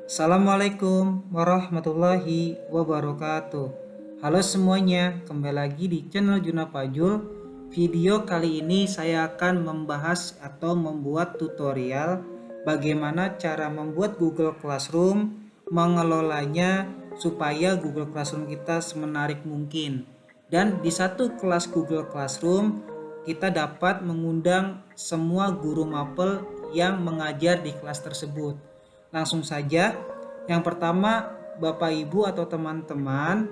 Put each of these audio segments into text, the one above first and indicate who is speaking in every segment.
Speaker 1: Assalamualaikum warahmatullahi wabarakatuh. Halo semuanya, kembali lagi di channel Juna Pajul. Video kali ini saya akan membahas atau membuat tutorial bagaimana cara membuat Google Classroom, mengelolanya supaya Google Classroom kita semenarik mungkin. Dan di satu kelas Google Classroom, kita dapat mengundang semua guru mapel yang mengajar di kelas tersebut. Langsung saja, yang pertama Bapak Ibu atau teman-teman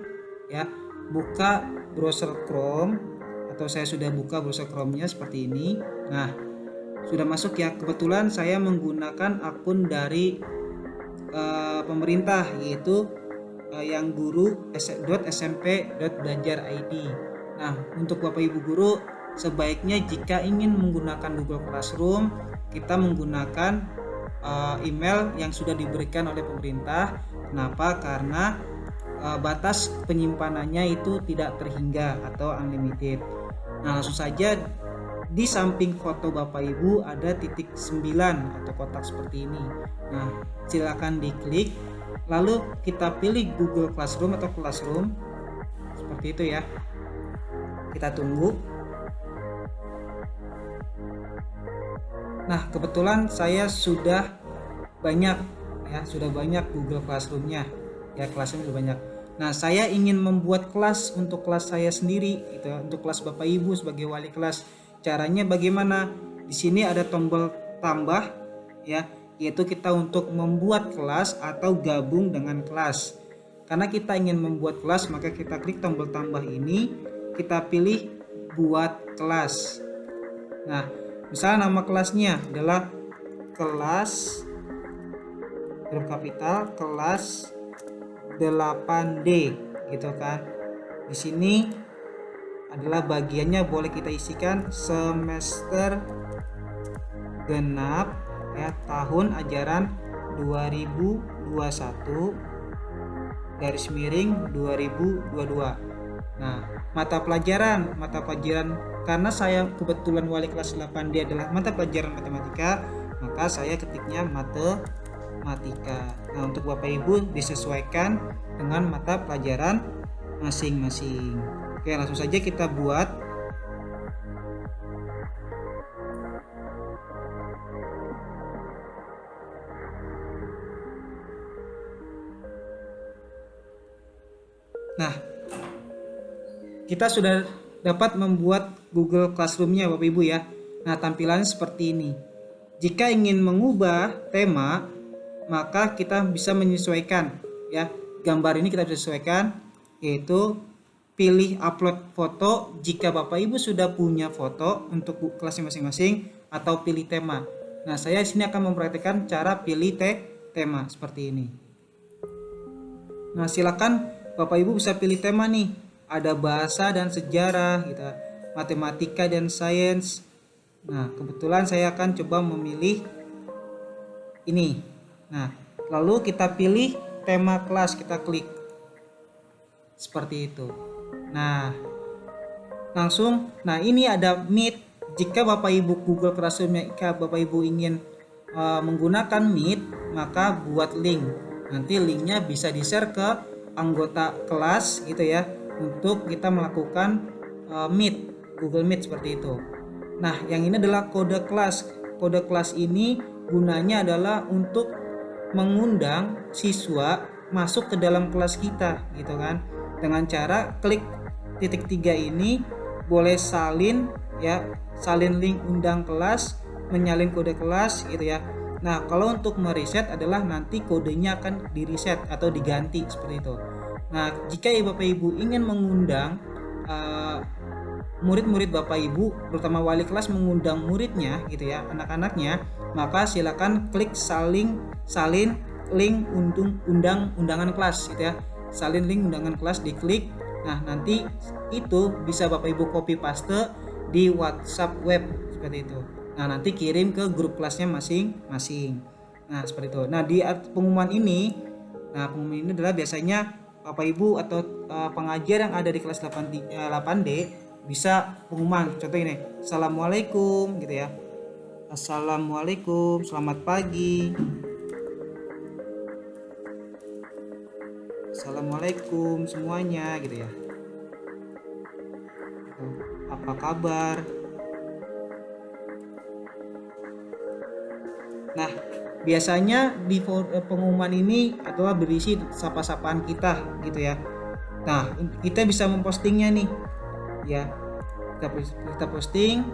Speaker 1: ya, buka browser Chrome, atau saya sudah buka browser Chrome-nya seperti ini. Nah, sudah masuk ya. Kebetulan saya menggunakan akun dari pemerintah, yaitu yang guru.smp.belajar.id. Nah, untuk Bapak Ibu guru, sebaiknya jika ingin menggunakan Google Classroom, kita menggunakan email yang sudah diberikan oleh pemerintah. Kenapa? Karena batas penyimpanannya itu tidak terhingga atau unlimited. Nah, langsung saja di samping foto Bapak Ibu ada titik 9 atau kotak seperti ini. Nah, silakan diklik, lalu kita pilih Google Classroom atau Classroom seperti itu ya. Kita tunggu. Nah, kebetulan saya sudah banyak Google Classroom-nya. Ya, kelasnya sudah banyak. Nah, saya ingin membuat kelas untuk kelas saya sendiri gitu, untuk kelas Bapak Ibu sebagai wali kelas. Caranya bagaimana? Di sini ada tombol tambah ya, yaitu kita untuk membuat kelas atau gabung dengan kelas. Karena kita ingin membuat kelas, maka kita klik tombol tambah ini, kita pilih buat kelas. Nah, misalnya nama kelasnya adalah kelas huruf kapital kelas 8D gitu kan. Di sini adalah bagiannya, boleh kita isikan semester genap ya, tahun ajaran 2021 garis miring 2022. Nah, mata pelajaran karena saya kebetulan wali kelas 8D adalah mata pelajaran matematika, maka saya ketiknya matematika. Nah, untuk Bapak Ibu disesuaikan dengan mata pelajaran masing-masing. Oke, langsung saja kita buat. Nah, kita sudah dapat membuat Google Classroom-nya Bapak Ibu ya. Nah, tampilannya seperti ini. Jika ingin mengubah tema, maka kita bisa menyesuaikan ya. Gambar ini kita bisa sesuaikan, yaitu pilih upload foto jika Bapak Ibu sudah punya foto untuk kelasnya masing-masing, atau pilih tema. Nah, saya di sini akan mempraktikkan cara pilih tema seperti ini. Nah, silakan Bapak Ibu bisa pilih tema nih. Ada bahasa dan sejarah gitu, matematika dan sains. Nah, kebetulan saya akan coba memilih ini. Nah, lalu kita pilih tema kelas, kita klik seperti itu. Nah, langsung, nah ini ada Meet. Jika Bapak Ibu Google Classroom-nya, jika Bapak Ibu ingin menggunakan Meet, maka buat link. Nanti linknya bisa di-share ke anggota kelas gitu ya, untuk kita melakukan Meet, Google Meet seperti itu. Nah, yang ini adalah kode kelas. Kode kelas ini gunanya adalah untuk mengundang siswa masuk ke dalam kelas kita gitu kan. Dengan cara klik titik 3 ini, boleh salin ya, salin link undang kelas, menyalin kode kelas gitu ya. Nah, kalau untuk mereset adalah nanti kodenya akan di-reset atau diganti seperti itu. Nah, jika Bapak Ibu ingin mengundang murid-murid Bapak Ibu, terutama wali kelas mengundang muridnya gitu ya, anak-anaknya, maka silakan klik salin link undangan kelas gitu ya. Salin link undangan kelas diklik. Nah, nanti itu bisa Bapak Ibu copy paste di WhatsApp web seperti itu. Nah, nanti kirim ke grup kelasnya masing-masing. Nah, seperti itu. Nah, di pengumuman ini adalah biasanya Bapak Ibu atau pengajar yang ada di kelas 8D bisa pengumuman. Contoh ini, Assalamualaikum gitu ya. Assalamualaikum, selamat pagi. Assalamualaikum semuanya gitu ya. Apa kabar? Nah, biasanya di pengumuman ini adalah berisi sapa-sapaan kita gitu ya. Nah, kita bisa mempostingnya nih. Ya. Kita posting.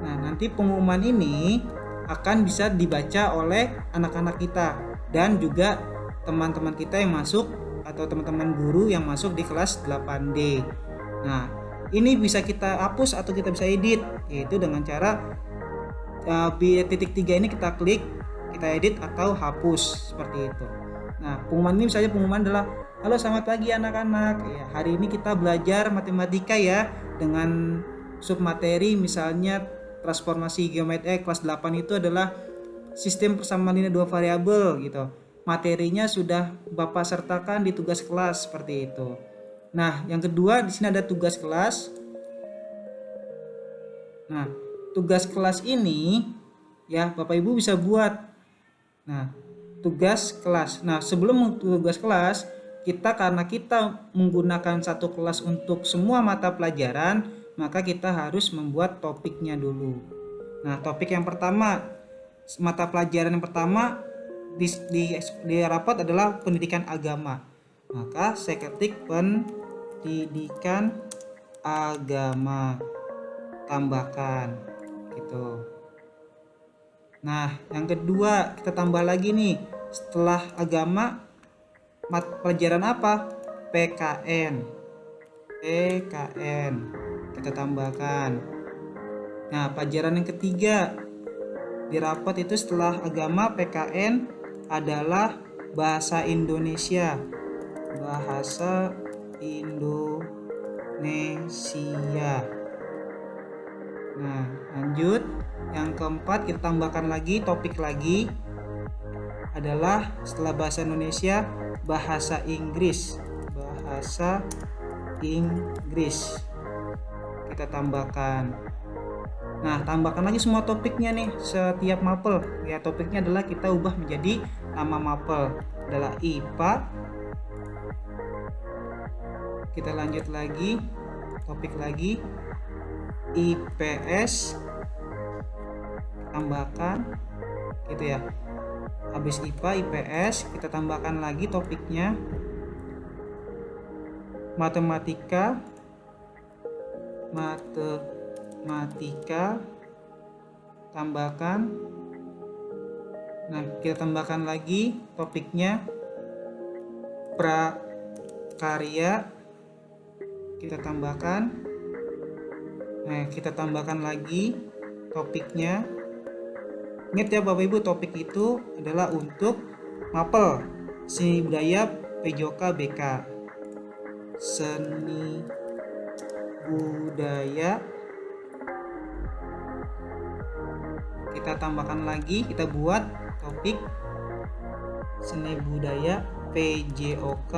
Speaker 1: Nah, nanti pengumuman ini akan bisa dibaca oleh anak-anak kita dan juga teman-teman kita yang masuk atau teman-teman guru yang masuk di kelas 8D. Nah, ini bisa kita hapus atau kita bisa edit, yaitu dengan cara titik 3 ini kita klik, kita edit atau hapus seperti itu. Nah, pengumuman ini misalnya pengumuman adalah, halo selamat pagi anak-anak, ya, hari ini kita belajar matematika ya, dengan submateri misalnya transformasi geometri kelas 8 itu adalah sistem persamaan linear dua variabel gitu. Materinya sudah Bapak sertakan di tugas kelas seperti itu. Nah, yang kedua di sini ada tugas kelas. Nah, tugas kelas ini ya Bapak Ibu bisa buat. Nah, tugas kelas. Nah, sebelum tugas kelas, karena kita menggunakan satu kelas untuk semua mata pelajaran, maka kita harus membuat topiknya dulu. Nah, topik yang pertama, mata pelajaran yang pertama di rapat adalah pendidikan agama. Maka saya ketik pendidikan agama, tambahkan gitu. Nah, yang kedua kita tambah lagi nih, setelah agama pelajaran apa? PKN kita tambahkan. Nah, pelajaran yang ketiga di rapat itu setelah agama PKN adalah bahasa Indonesia. Nah, lanjut. Yang keempat kita tambahkan lagi topik lagi adalah setelah bahasa Indonesia bahasa Inggris. Kita tambahkan. Nah, tambahkan lagi semua topiknya nih setiap mapel. Ya, topiknya adalah kita ubah menjadi nama mapel adalah IPA. Kita lanjut lagi topik lagi IPS, tambahkan gitu ya. Habis IPA IPS kita tambahkan lagi topiknya matematika, tambahkan. Nah, kita tambahkan lagi topiknya prakarya, kita tambahkan. Nah, kita tambahkan lagi topiknya. Ingat ya Bapak Ibu, topik itu adalah untuk mapel seni budaya PJOK BK. Seni budaya. Kita tambahkan lagi, kita buat topik seni budaya PJOK.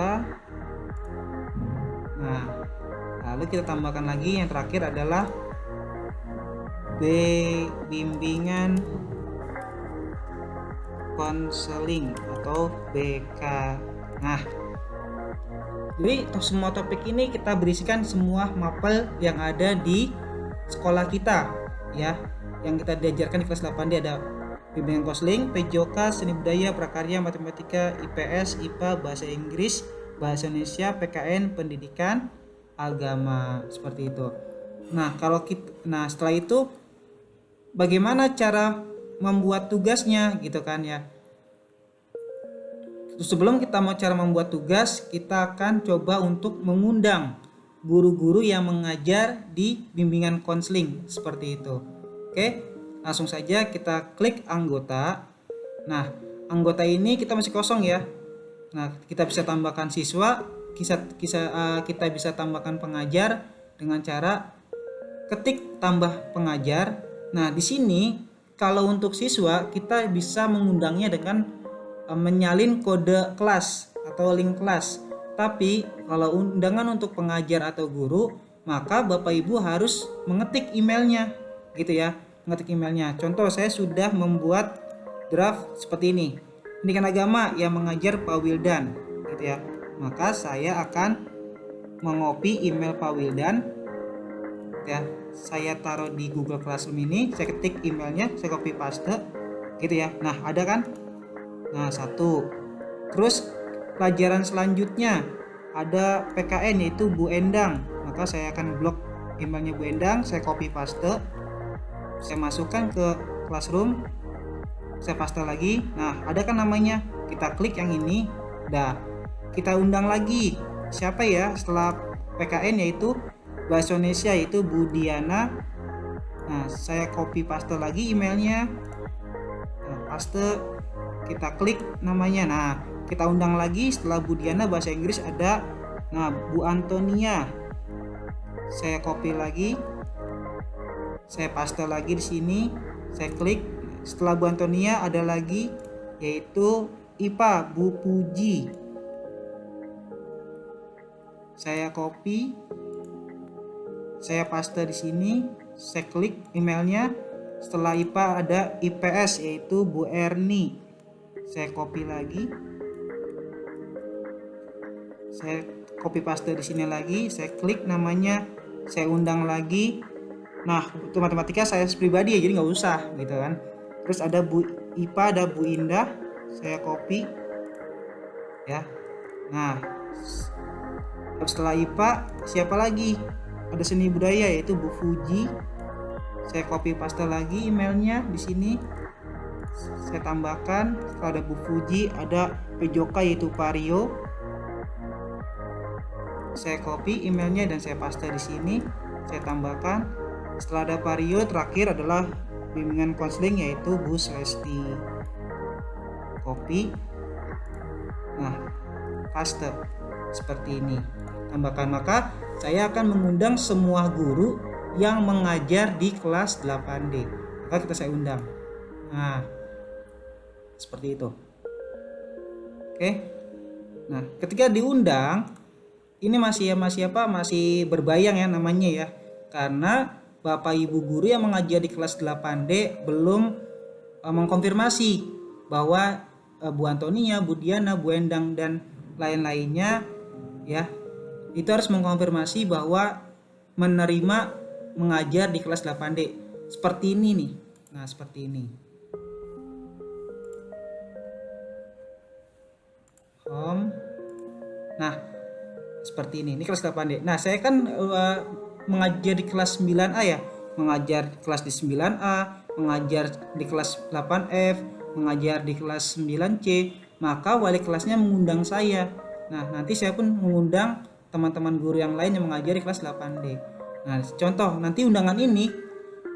Speaker 1: Nah, lalu kita tambahkan lagi yang terakhir adalah bimbingan konseling atau BK. Nah, jadi semua topik ini kita berisikan semua mapel yang ada di sekolah kita ya, yang kita diajarkan di kelas 8D ada bimbingan konseling, PJOK, seni budaya, prakarya, matematika, IPS, IPA, bahasa Inggris, bahasa Indonesia, PKN, pendidikan agama, seperti itu. Nah, setelah itu bagaimana cara membuat tugasnya gitu kan ya. Sebelum kita mau cara membuat tugas, kita akan coba untuk mengundang guru-guru yang mengajar di bimbingan konseling seperti itu. Oke, langsung saja kita klik anggota. Nah, anggota ini kita masih kosong ya. Nah, kita bisa tambahkan siswa, kita bisa tambahkan pengajar dengan cara ketik tambah pengajar. Nah, di sini kalau untuk siswa kita bisa mengundangnya dengan menyalin kode kelas atau link kelas. Tapi kalau undangan untuk pengajar atau guru, maka Bapak Ibu harus mengetik emailnya gitu ya. Mengetik emailnya. Contoh, saya sudah membuat draft seperti ini. Pendidikan Agama yang mengajar Pak Wildan, gitu ya. Maka saya akan mengopi email Pak Wildan, ya. Saya taruh di Google Classroom ini, saya ketik emailnya, saya copy paste, gitu ya. Nah, ada kan? Nah, satu. Terus pelajaran selanjutnya ada PKN yaitu Bu Endang, maka saya akan blok emailnya Bu Endang, saya copy paste, saya masukkan ke Classroom, saya paste lagi. Nah, ada kan namanya, kita klik yang ini. Nah, kita undang lagi siapa ya setelah PKN, yaitu Bahasa Indonesia, yaitu Bu Diana. Nah, saya copy paste lagi emailnya, nah, paste, kita klik namanya. Nah, kita undang lagi setelah Bu Diana Bahasa Inggris ada, nah, Bu Antonia. Saya copy lagi, saya paste lagi di sini, saya klik. Setelah Bu Antonia ada lagi yaitu IPA Bu Puji. Saya copy, saya paste di sini, saya klik emailnya. Setelah IPA ada IPS yaitu Bu Erni. Saya copy lagi, saya copy paste di sini lagi, saya klik namanya, saya undang lagi. Nah, untuk matematika saya pribadi ya, jadi nggak usah gitu kan. Terus ada Bu IPA, ada Bu Indah, saya copy ya. Nah, setelah IPA siapa lagi? Ada seni budaya yaitu Bu Fuji. Saya copy paste lagi emailnya di sini. Saya tambahkan, setelah ada Bu Fuji ada Pejoka yaitu Pario. Saya copy emailnya dan saya paste di sini. Saya tambahkan. Setelah ada Pario, terakhir adalah bimbingan konseling yaitu Bu Selesti. Copy. Nah, paste seperti ini. Tambahkan, maka saya akan mengundang semua guru yang mengajar di kelas 8D. Maka saya undang. Nah, seperti itu. Oke. Nah, ketika diundang, ini masih berbayang ya namanya ya. Karena Bapak Ibu guru yang mengajar di kelas 8D belum mengkonfirmasi bahwa Bu Antonia, Bu Diana, Bu Endang dan lain-lainnya ya, itu harus mengkonfirmasi bahwa menerima mengajar di kelas 8D. Seperti ini nih. Nah, seperti ini. Home. Nah, seperti ini. Ini kelas 8D. Nah, saya kan mengajar di kelas 9A ya, mengajar kelas di 9A, mengajar di kelas 8F, mengajar di kelas 9C, maka wali kelasnya mengundang saya. Nah, nanti saya pun mengundang teman-teman guru yang lain yang mengajar di kelas 8D. Nah, contoh nanti undangan ini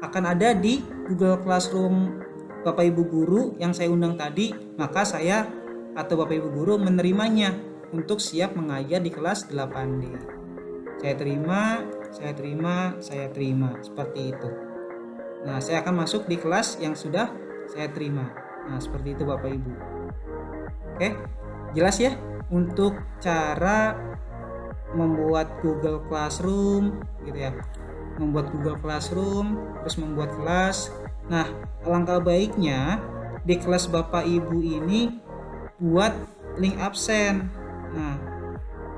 Speaker 1: akan ada di Google Classroom Bapak Ibu guru yang saya undang tadi, maka saya atau Bapak Ibu guru menerimanya untuk siap mengajar di kelas 8D. Saya terima, seperti itu. Nah, saya akan masuk di kelas yang sudah saya terima. Nah, seperti itu Bapak Ibu. Oke, jelas ya untuk cara membuat Google Classroom gitu ya. Membuat Google Classroom, terus membuat kelas. Nah, alangkah baiknya di kelas Bapak Ibu ini buat link absen. Nah,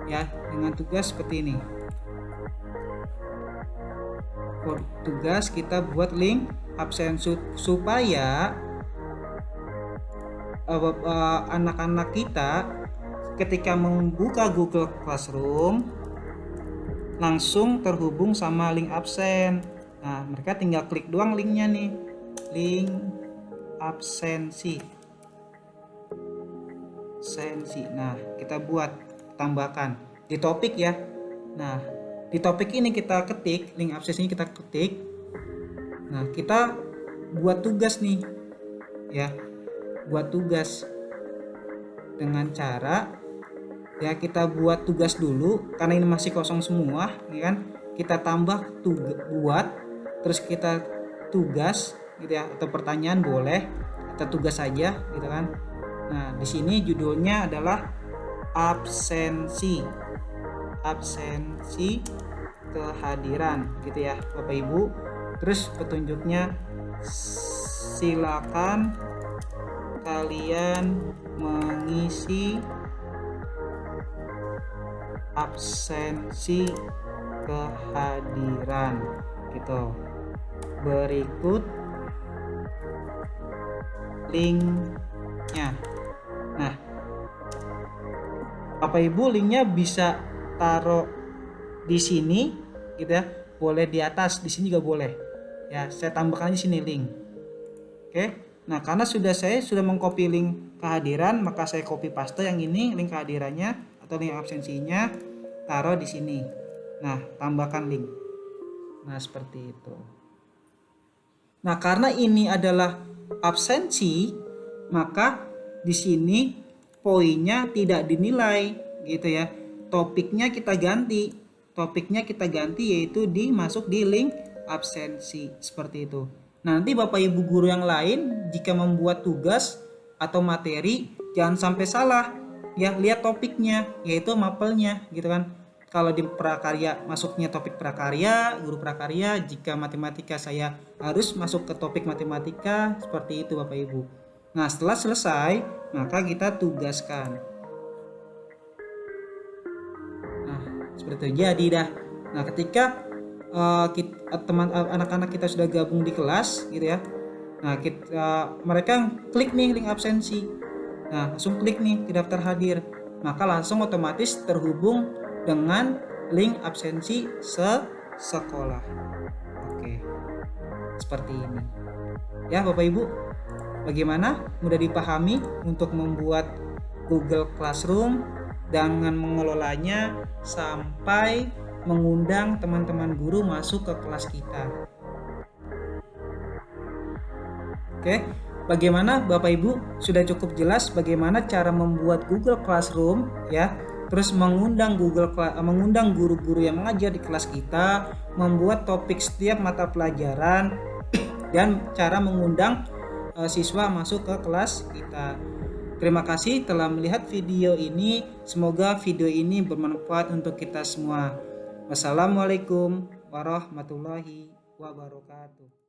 Speaker 1: ya, dengan tugas seperti ini. Tugas kita buat link absen supaya anak-anak kita ketika membuka Google Classroom langsung terhubung sama link absen. Nah, mereka tinggal klik doang linknya nih, link absensi. Nah, kita buat, tambahkan di topik ya. Nah, di topik ini kita ketik link absensi, kita ketik. Nah, kita buat tugas nih ya, buat tugas dengan cara ya, kita buat tugas dulu karena ini masih kosong semua ya kan, kita tambah buat, terus kita tugas gitu ya, atau pertanyaan boleh, atau tugas saja gitu kan. Nah, di sini judulnya adalah absensi kehadiran gitu ya Bapak Ibu. Terus petunjuknya silakan kalian mengisi absensi kehadiran gitu. Berikut linknya. Nah, Bapak Ibu linknya bisa taruh di sini gitu ya, boleh di atas, di sini juga boleh ya. Saya tambahkan di sini link. Oke, nah karena saya sudah mengcopy link kehadiran, maka saya copy paste yang ini link kehadirannya atau link absensinya, taruh di sini. Nah, tambahkan link. Nah, seperti itu. Nah, karena ini adalah absensi, maka di sini poinnya tidak dinilai gitu ya. Topiknya kita ganti. Topiknya kita ganti yaitu masuk di link absensi seperti itu. Nanti Bapak Ibu guru yang lain jika membuat tugas atau materi jangan sampai salah ya, lihat topiknya yaitu mapelnya gitu kan. Kalau di prakarya masuknya topik prakarya, guru prakarya, jika matematika saya harus masuk ke topik matematika, seperti itu Bapak Ibu. Nah, setelah selesai maka kita tugaskan. Nah, seperti itu jadi dah. Nah, ketika anak-anak kita sudah gabung di kelas gitu ya. Nah, mereka klik nih link absensi. Nah, langsung klik nih di daftar hadir. Maka langsung otomatis terhubung dengan link absensi sekolah. Oke. Seperti ini. Ya, Bapak Ibu, bagaimana? Mudah dipahami untuk membuat Google Classroom dengan mengelolanya sampai mengundang teman-teman guru masuk ke kelas kita. Oke, bagaimana Bapak Ibu? Sudah cukup jelas bagaimana cara membuat Google Classroom ya. Terus mengundang guru-guru yang mengajar di kelas kita, membuat topik setiap mata pelajaran dan cara mengundang siswa masuk ke kelas kita. Terima kasih telah melihat video ini. Semoga video ini bermanfaat untuk kita semua. Wassalamualaikum warahmatullahi wabarakatuh.